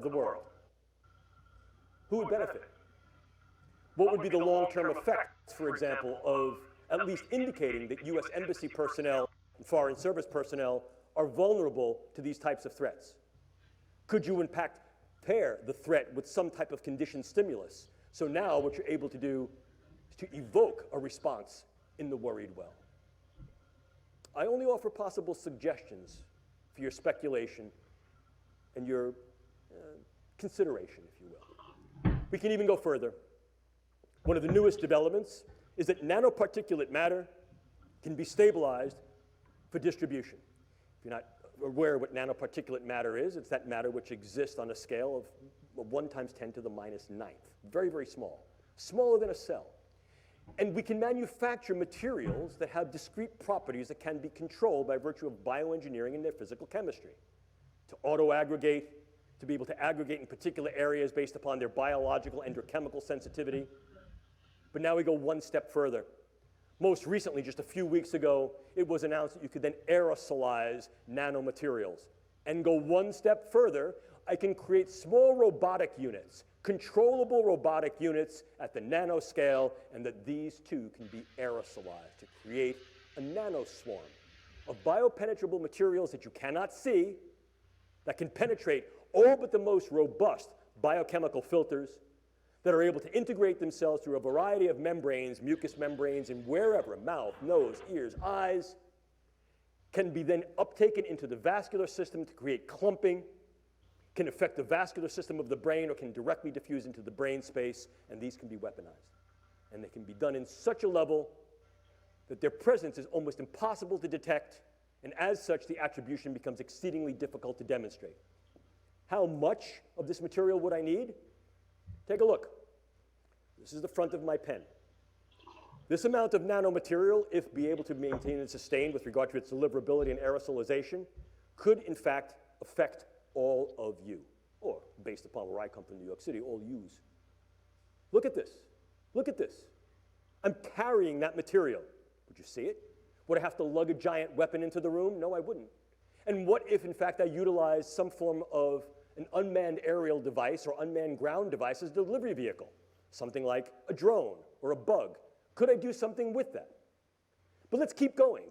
of the world. Who would benefit? What would be the long-term effects, for example, of at least indicating that US embassy personnel and foreign service personnel are vulnerable to these types of threats? Could you, in fact, pair the threat with some type of conditioned stimulus? So now what you're able to do is to evoke a response in the worried well. I only offer possible suggestions for your speculation and your consideration, if you will. We can even go further. One of the newest developments is that nanoparticulate matter can be stabilized for distribution. If you're not aware what nanoparticulate matter is, it's that matter which exists on a scale of 1 × 10⁹. Very, very small. Smaller than a cell. And we can manufacture materials that have discrete properties that can be controlled by virtue of bioengineering and their physical chemistry. To auto-aggregate, to be able to aggregate in particular areas based upon their biological and or chemical sensitivity. But now we go one step further. Most recently, just a few weeks ago, it was announced that you could then aerosolize nanomaterials. And go one step further, I can create small robotic units, controllable robotic units at the nanoscale, and that these too can be aerosolized to create a nanoswarm of biopenetrable materials that you cannot see, that can penetrate all but the most robust biochemical filters, that are able to integrate themselves through a variety of membranes, mucous membranes, and wherever, mouth, nose, ears, eyes, can be then uptaken into the vascular system to create clumping, can affect the vascular system of the brain, or can directly diffuse into the brain space, and these can be weaponized. And they can be done in such a level that their presence is almost impossible to detect, and as such, the attribution becomes exceedingly difficult to demonstrate. How much of this material would I need? Take a look. This is the front of my pen. This amount of nanomaterial, if be able to maintain and sustain with regard to its deliverability and aerosolization, could in fact affect all of you, or based upon where I come from, New York City, all yous. Look at this. Look at this. I'm carrying that material. Would you see it? Would I have to lug a giant weapon into the room? No, I wouldn't. And what if, in fact, I utilize some form of an unmanned aerial device or unmanned ground device as a delivery vehicle? Something like a drone or a bug. Could I do something with that? But let's keep going.